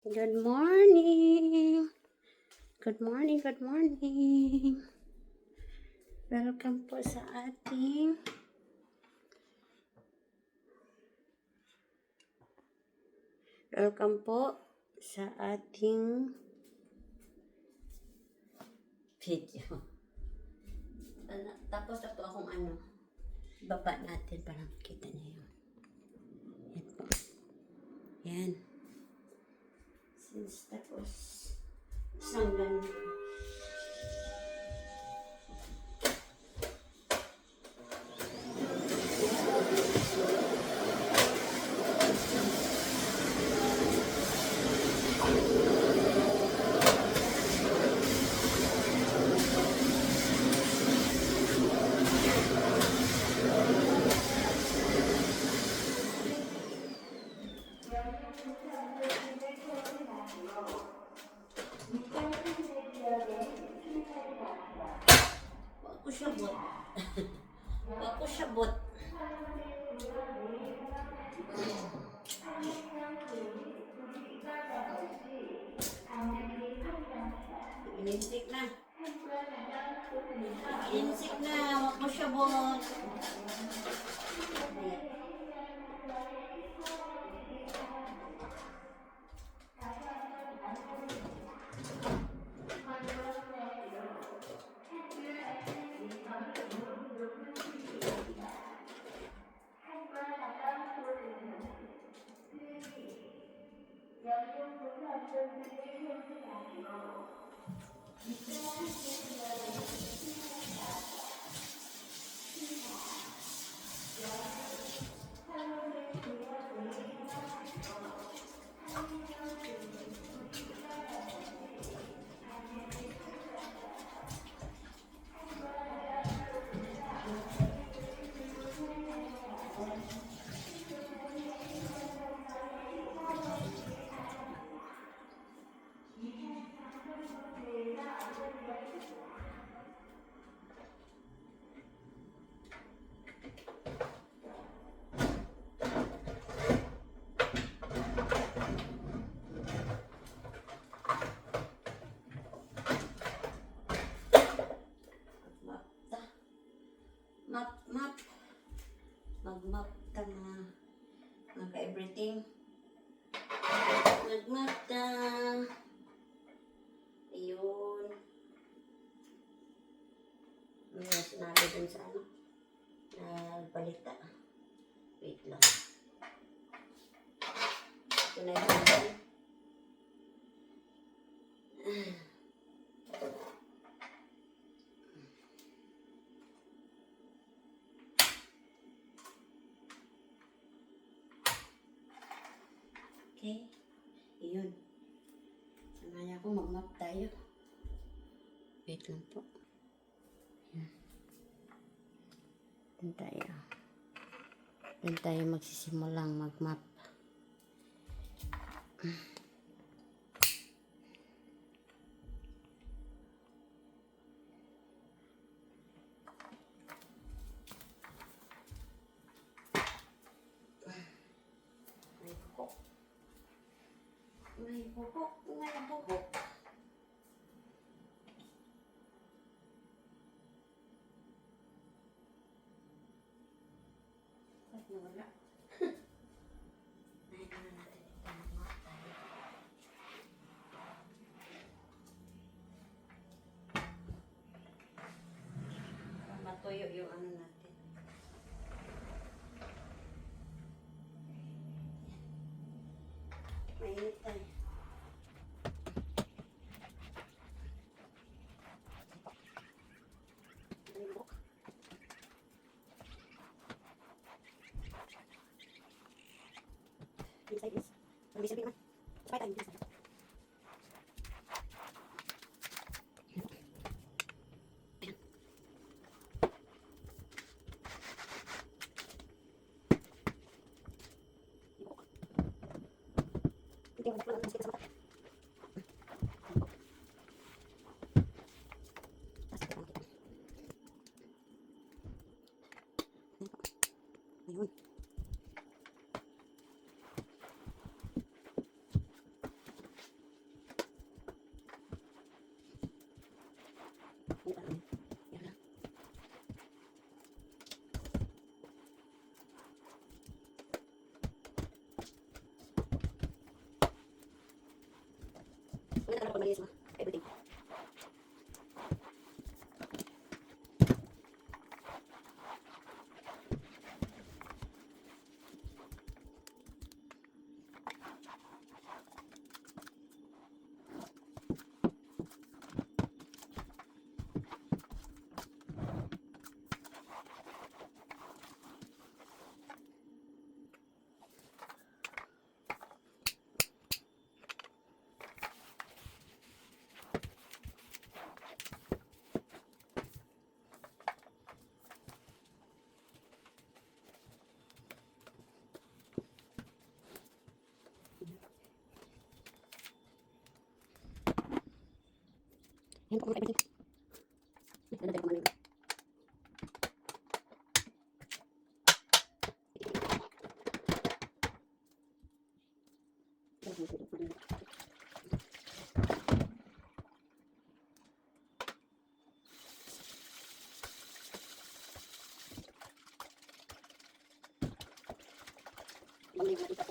Good morning! Good morning, good morning! Welcome po sa ating video. Tapos ito akong baba natin para makita niyo yun. Yan po. Yan. Tapos, isang ganito. Ako syabot. Ako syabot. Ininsik na. Ininsik na. Ako syabot. Map. Mag-map ta mga ka-everything. Mag-map ta. Ayun. May sinabi dun sa nagbalita. Wait lang. Ito na yun. Okay. Iyon. Sanaya ko mag-map tayo. Wait lang po. Yan. Doon tayo magsisimulang mag-map. May buhok. Ba't nawala? Nahin na natin ito. Mag-map tayo. Matuyo yung natin. Mainit tayo. Inside is, ang bisa naman. Sabay tayo inside. Ayun. pamalinis mo. Everything. Yan po mga everything. Nalagay ko man yun. Mamaya natin ito.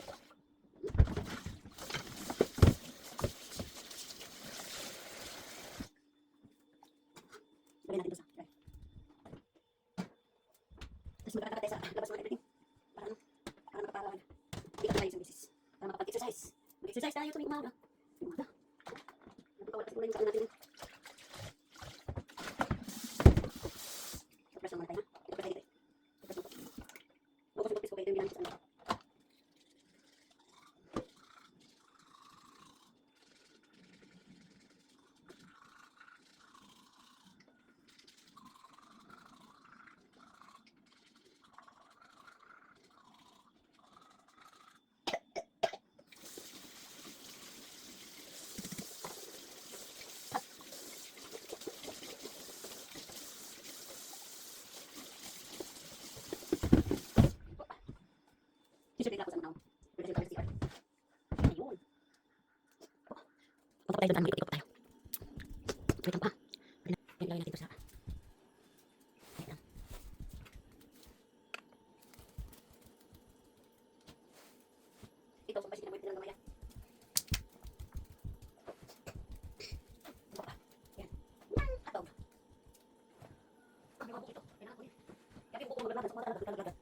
Lagyan natin ito sa tray. Tapos magkakata tayo sa labas mga everything. Para ano? Para makaparawan. Hindi ka tayo sa misis. Para makapag-exercise. Mag-exercise tayo tuwing umaga. Umaga. Napakawala kasi mula yung saan natin. Press naman tayo. Ito press tayo dito. Press mo ito. Huwag kasi ko kayo yung bilang sa ano. T-shirt din ako sa mga pwede tayo sa CR. Ayun. Punta tayo doon tayo, mag-ikot tayo. Wait lang pa. Yan, lagay natin ito sa... Wait lang. Ito, kung kasi kinamit nila mamaya. Ito pa. Yan. Yan, ataw. Ang mga buko ito. Kailangan ko yun. Kaya yung buko magalaga sa mga talaga.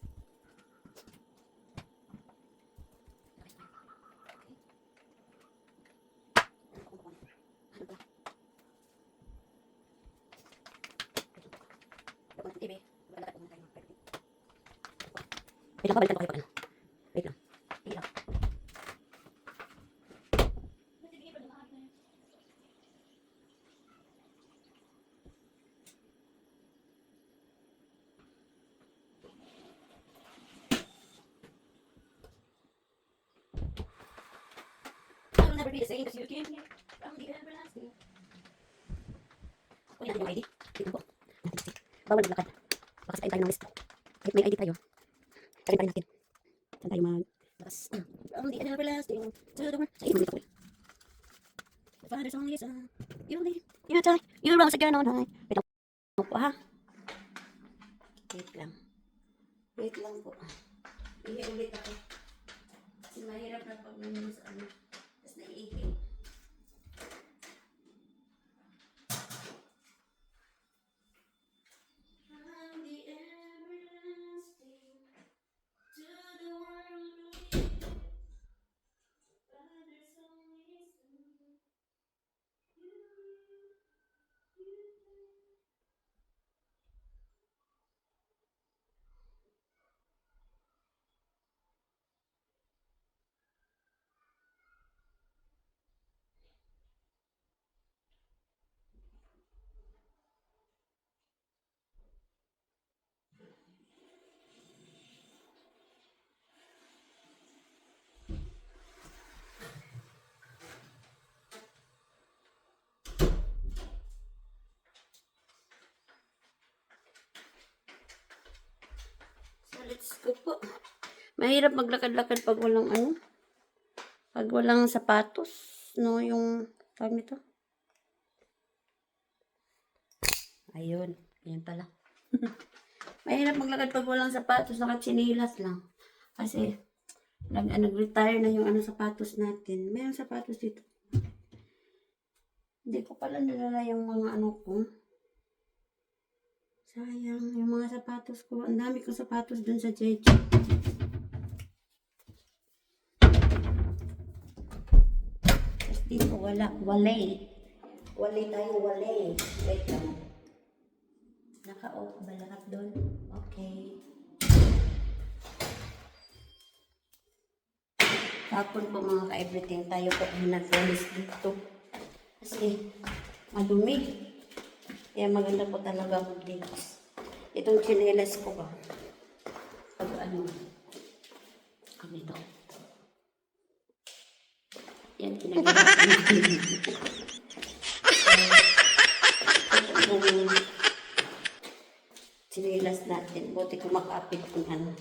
Wait lang, pabalikan ko kayo pag ano. Wait lang. Sige lang. I will never be the same as you came here from the everlasting. Kunin natin yung ID. Tignan po. Bawal maglakad. Baka sakain tayo ng list. Kahit may ID tayo. Tarin pa rin natin. Saan tayo maglakas? From the everlasting to the world. Sa inyo, dito ko. The Father's only son. You lead, you die, you rise again on high. Wait lang po ha. Wait lang. Wait lang po. Ihi ulit ako. Kasi mahirap na pag nangyay sa ano. Tapos naiihi. From the everlasting to the world. Father's only son. So, let's go po. Mahirap maglakad-lakad pag walang ano. Pag walang sapatos. No, yung tawag nito. Ayun. Ayun pala. Mahirap maglakad pag walang sapatos. Nakatsinilas lang. Kasi nag-retire na yung ano sapatos natin. Mayroong sapatos dito. Hindi ko pala nilala yung mga ano ko. Sayang, yung mga sapatos ko. Ang dami kong sapatos dun sa Jeju. Tapos dito wala. Walay. Walay tayo, walay. Wait lang. Naka-off ba lahat dun? Okay. Tapon po mga ka-everything tayo po ay nag-walis dito. Kasi madumi. Kaya maganda po talaga mag-linis. Itong chinelas ko ba? Pag ano, kami ito. Yan, pinag-iwasan natin. Itong chinelas natin. Buti ko makapit kung ano.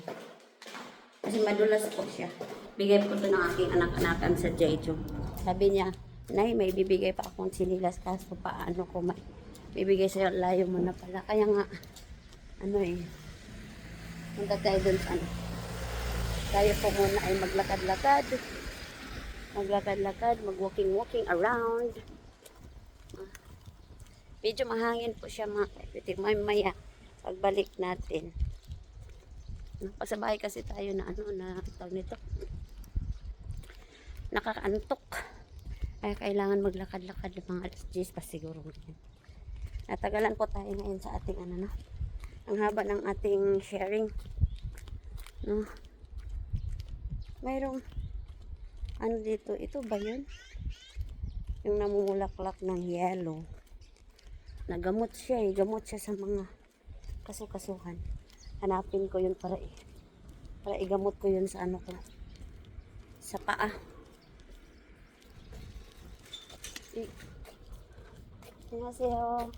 Kasi madulas po siya. Bigay po ito ng aking anak-anakan sa Jeju. Sabi niya, Nay, may bibigay pa akong sinilas kaso paano ko bibigay sa'yo, layo mo na pala. Kaya nga, ano eh, punta tayo dun sa ano. Tayo po muna ay maglakad-lakad. Maglakad-lakad, mag-walking-walking around. Medyo mahangin po siya mga kaibigan. Maya, pagbalik natin. Pasabahay kasi tayo na ano na tawag nito. Nakakaantok. Ay kailangan maglakad-lakad ng mga alas 10 pa siguro. Natagalan po tayo ngayon sa ating ano no. Ang haba ng ating sharing. No. Mayroong ano dito, ito ba 'yun? Yung namumulaklak ng yellow. Nagamot siya eh, gamot siya sa mga kasukasuhan. Hanapin ko 'yun para igamot ko 'yun sa ano ko. Sa paa. 안녕하세요.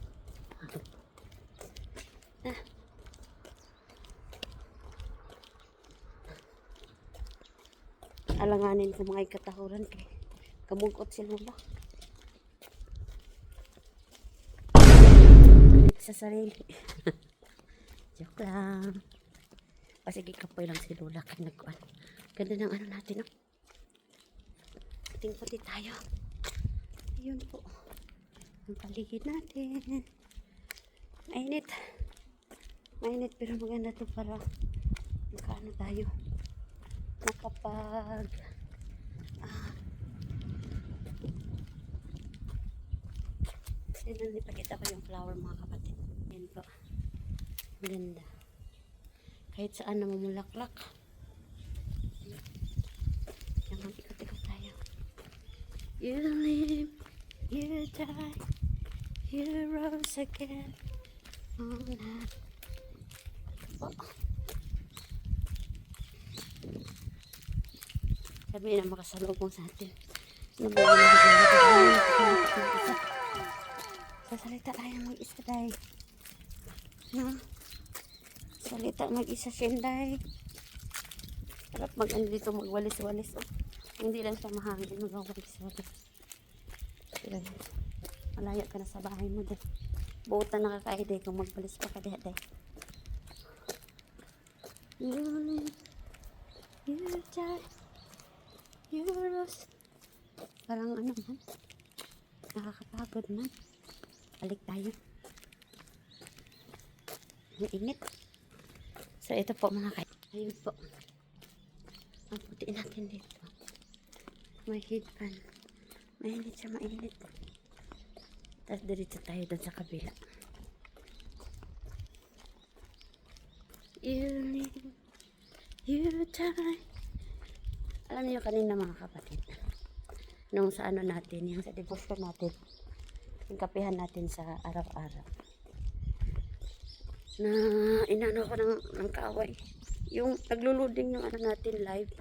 Alanganin ko mga ikatahuran kay kamugot sila ba? Sa sarili. Joke lang. O sige, kapoy lang si Lola kay nagkuhan. Ganda ng ano natin, no? Puting-puti tayo. Ayun po. Ang paligid natin. Mainit. Mainit pero maganda to para makaano tayo. Nakapag ipakita ko yung flower mga kapatid. Yan po. Maganda. Kahit saan namumulaklak. Yan, mag-ikot-ikot tayo. You live, you die, you rose again. Oh, na. Oh. Sabi na makasalubong sa atin. Sasalita tayo mag-isa tayo. No? Salita mag-isa Shenday. Harap mag-ano dito magwalis-walis. Oh. Hindi lang siya mahangin. Magwalis-walis. Malaya ka na sa bahay mo din. Buutan nakakaide kung magwalis pa ka diha. You live, you die, you rose. Parang ano man. Nakakapagod man. Balik tayo. Mainit. So ito po mga kaibigan. Ayun po. Ang puti natin dito. May heat pan. Mainit siya, mainit. Tapos diretso tayo doon sa kabila. You live, you die. Alam niyo kanina mga kapatid, nung sa ano natin, yung sa devotion natin, yung kapihan natin sa araw-araw, na inano ko ng kaaway. Yung naglo-loading yung ano natin live,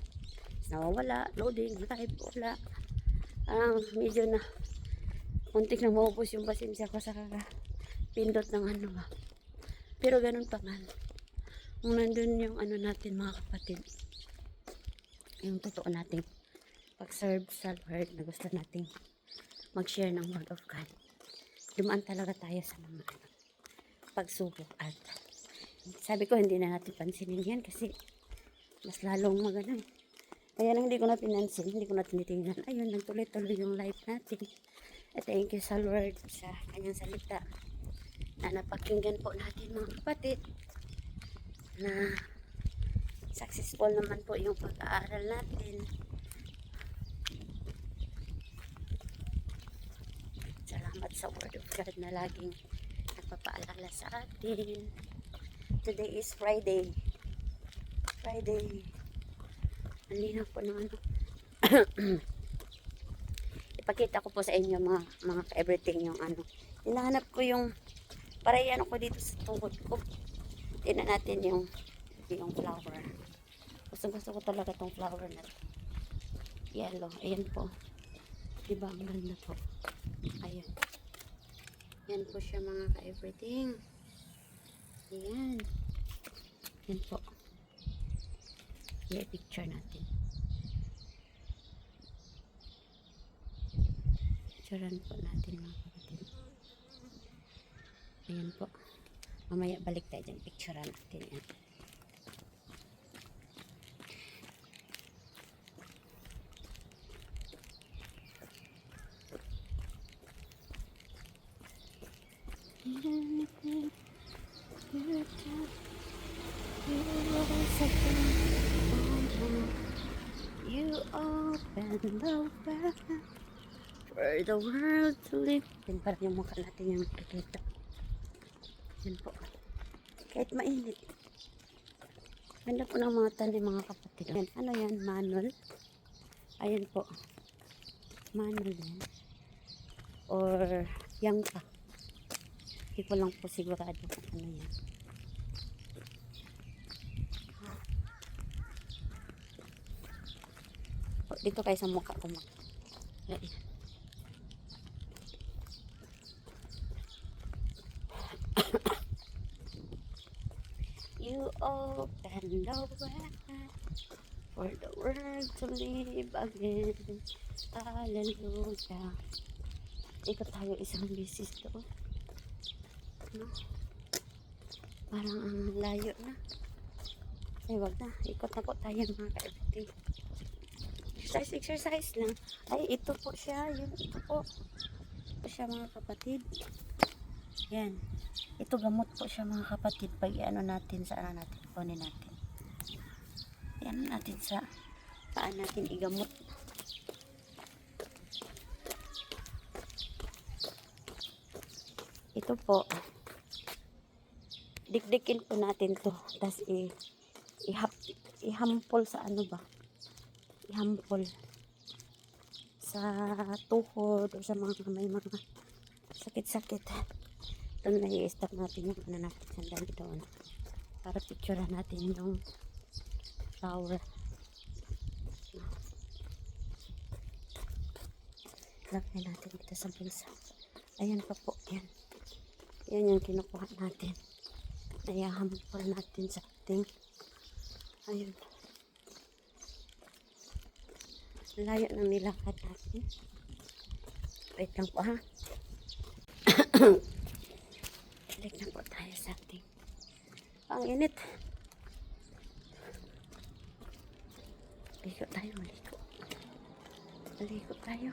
nawawala, loading, live, wala. Medyo na muntik na maubos yung pasensya ko sa pindot ng ano ba. Pero ganun pa man. Kung nandun yung ano natin mga kapatid, yung totoo nating pag-serve sa Lord na gusto nating mag-share ng word of God. Dumaan talaga tayo sa mga pagsubok at sabi ko hindi na natin pansinin yan kasi mas lalong magano eh. Kaya lang hindi ko na pinansin, hindi ko na tinitingnan. Ayun, nagtuloy-tuloy yung life natin. Thank you sa Lord sa kanyang salita na napakinggan po natin mga kapatid, na successful naman po yung pag-aaral natin. Salamat sa Word of God na laging nagpapaalala sa atin. Today is Friday. Ang linaw po ng ano. Ipakita ko po sa inyo mga everything yung ano. Hinahanap ko yung para yan ako dito sa tuhod ko. Tingnan natin yung flower. Gusto ko talaga tong flower na to. Yellow. Ayan po. Diba ang ganda po. Ayan. Yan po siya mga ka-everything. Ayan. Yan po. I-picture natin. Picturean po natin mga kapatid. Ayan po. Mamaya balik tayo dyan. Picturean natin yan. You open the way for the world to live. Yan para yung mukha natin yung makikita. Yan po. Kahit mainit. Ganda po ng mga tanim mga kapatid. Yan. Ano yan? Manol. Ayan po. Manol yan. Or yangka. Hindi ko lang po sigurado kung ano yan. Dito kayo sa mukha ko Ayan. You open the way for the world to live again. Hallelujah. Ikot tayo isang bisis doon. No? Parang ang layo na. Ay, wag na. Ikot na po tayo mga ka-everything. Exercise lang. Ay, ito po siya. Yun, ito po. Ito siya mga kapatid. Yan. Ito gamot po siya mga kapatid. Pag ano natin sa ano natin. Kunin natin. Yan natin sa paan natin igamot. Ito po. Dikdikin po natin to. Tapos ihampol sa ano ba? Ihampol sa tuhod o sa mga may mga sakit-sakit. Ito na i-stop natin yung ano natin sandali doon para picturean natin yung flower. Lagay natin dito sa bulsa. Ayan pa po. Yan yung kinukuha natin. Ihahampol natin sa ating ayun. Layo ng nilakad natin. Wait lang po ha. Balik na po tayo sa ating. Ang init. Maligo tayo. Maligo tayo.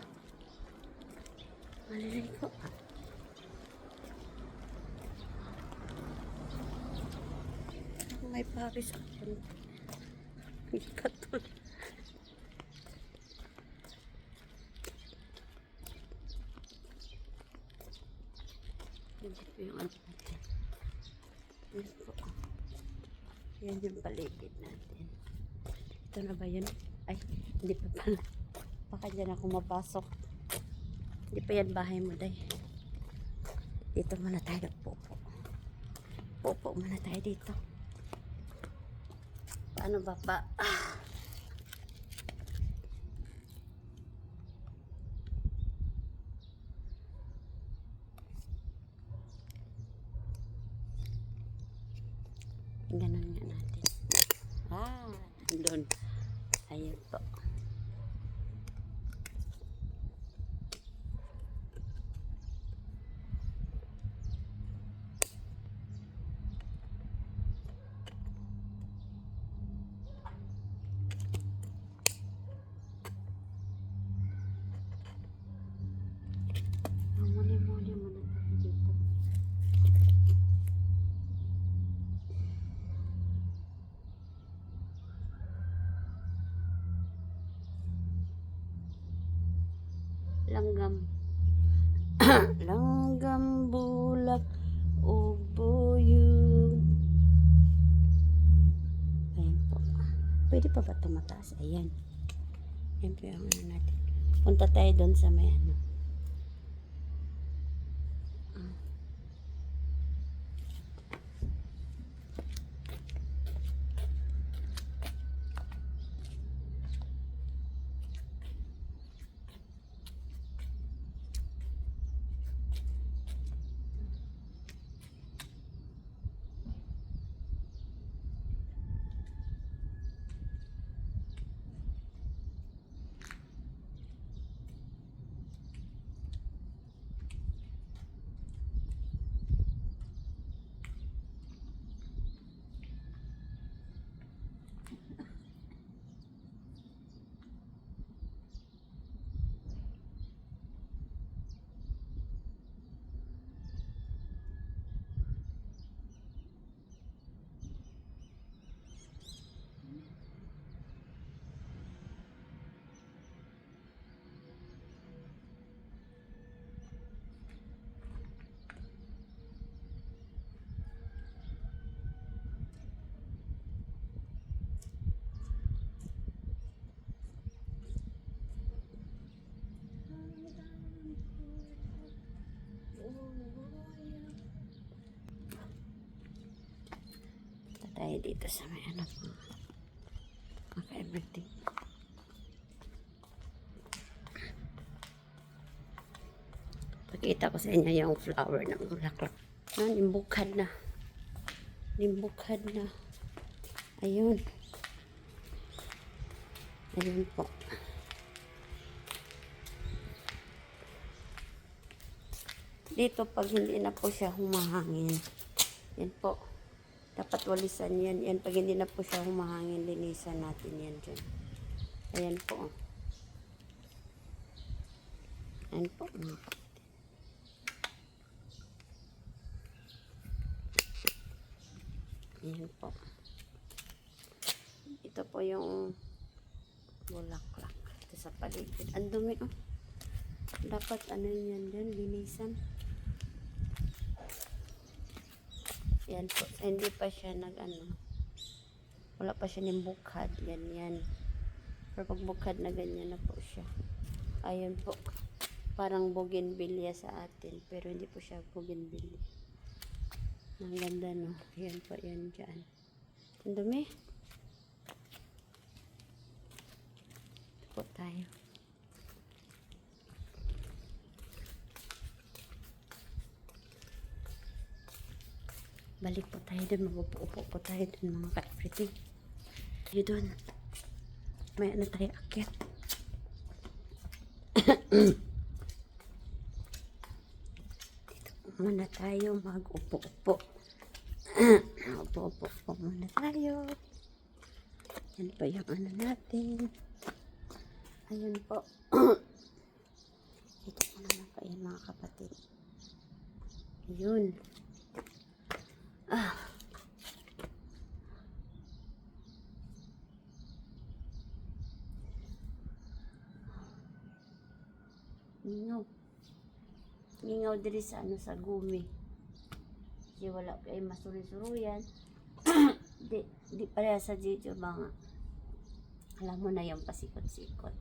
Maliligo. May pawis ako. Katul. Hindi po yung ano natin. Yan po. Yan yung paligid natin. Ito na ba yun? Ay, hindi pa pala. Baka dyan ako mapasok. Hindi pa yan bahay mo, day. Dito muna tayo pupo. Pupo muna tayo dito. Paano ba pa? Ganun nga natin. Doon. Ayun po. langgam. Langgam bulak o buyog. Ayan po. Pwede pa ba tumataas? Ayan. Ayan po yung ano natin. Punta tayo doon sa may ano. Punta tayo dito sa may ano po. Everything. Pakita ko sa inyo yung flower ng bulaklak. Nimbukad na. Nimbukad na. Ayun. Ayun po. Dito pag hindi na po siya humahangin. Yan po. Dapat walisan yan. Yan pag hindi na po siya humahangin, linisan natin yan dyan. Ayan po. Ayan po. Ayan po. Ito po yung bulaklak. Ito sa paligid. Ang dumi oh. Dapat ano yan dyan, linisan. Yan po. Hindi pa siya wala pa siya ng bukad. Yan. Pero pag bukad na ganyan na po siya. Ayun po. Parang bougainvillea sa atin. Pero hindi po siya bougainvillea. Ang ganda no. Yan po. Yan dyan. Ang dumi. Ito po tayo. Balik po tayo dun. Mag-upo po tayo dun mga ka-everything. Tayo dun. May ano tayo akyat. Dito muna tayo mag-upo-upo. Upo-upo po muna tayo. Yan po yung ano natin. Ayun po. Dito muna lang po yan mga kapatid. Ayun. Lingaw diri sa ano sa gumi. Kasi wala kay masuri-suruyan. di pareha sa dito mga. Alam mo na yung pasikot-sikot.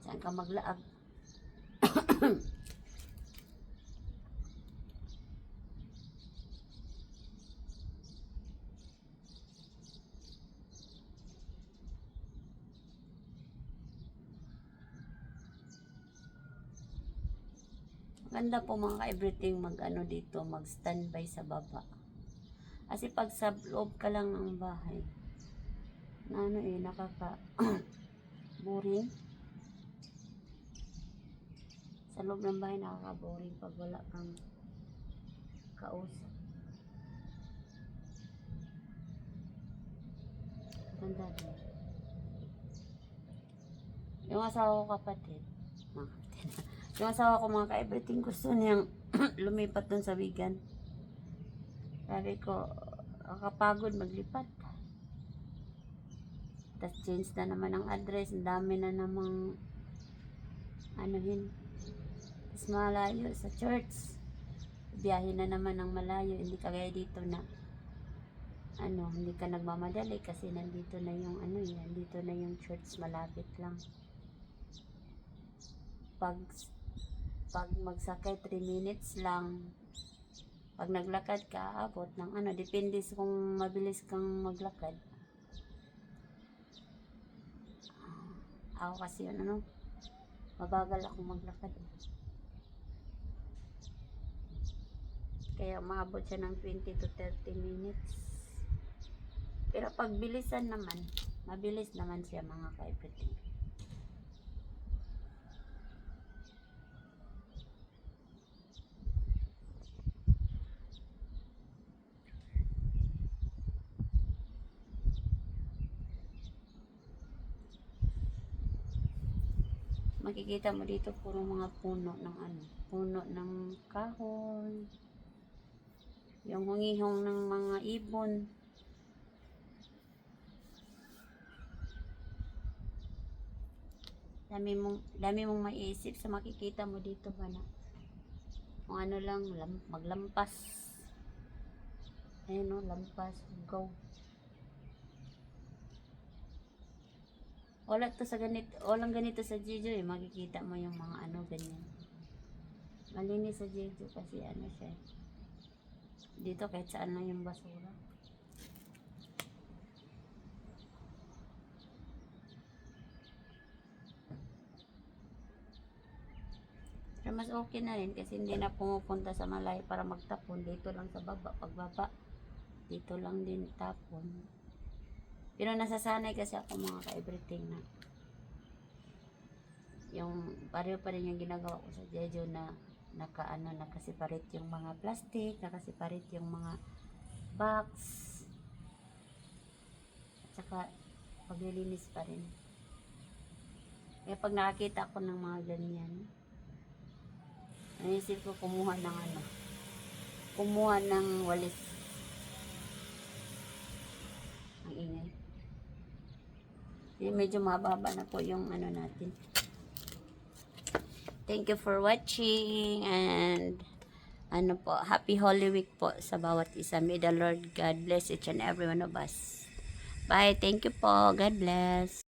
Saan ka maglaag? Ganda po mga ka-everything mag-ano dito, mag-standby sa baba. Kasi pag sa loob ka lang ng bahay, nakaka-boring. Sa loob ng bahay nakaka-boring pag wala kang kausap. Ganda din. Yung asawa ko kapatid, yung asawa ko mga ka-everything gusto niyang lumipat dun sa Wigan. Sabi ko, kapagod maglipat. Tapos change na naman ang address. Ang dami na namang anuhin. minutes malayo sa church. Biyahe na naman ng malayo, hindi kagaya dito na hindi ka nagmamadali kasi nandito na yung nandito na yung church, malapit lang. Pag magsakay 3 minutes lang. Pag naglakad ka, abot ng depende sa kung mabilis kang maglakad. Ako kasi mabagal ako maglakad. Kaya maabot siya ng 20 to 30 minutes. Pero pag bilisan naman, mabilis naman siya mga ka-everything. Makikita mo dito puro mga puno ng puno ng kahoy. Yung hungihong ng mga ibon. Dami mong maiisip sa makikita mo dito ba na kung lang maglampas. Ayun lampas, go. Walang ganito sa Jeju makikita mo yung mga ganyan. Malinis sa Jeju kasi siya. Dito kahit saan lang yung basura. Pero mas okay na rin kasi hindi na pumupunta sa malayo para magtapon. Dito lang sa baba, pagbaba. Dito lang din tapon. Pero nasasanay kasi ako mga ka-everything na yung pareho pa rin yung ginagawa ko sa Jeju na nakasiparate yung mga plastic, nakasiparate yung mga box, at saka paglilinis pa rin. Kaya pag nakakita ko ng mga ganyan, naisip ko kumuha ng walis. Ang ingay. Medyo mababa na po yung natin. Thank you for watching and happy Holy Week po sa bawat isa. May the Lord God bless each and every one of us. Bye. Thank you po. God bless.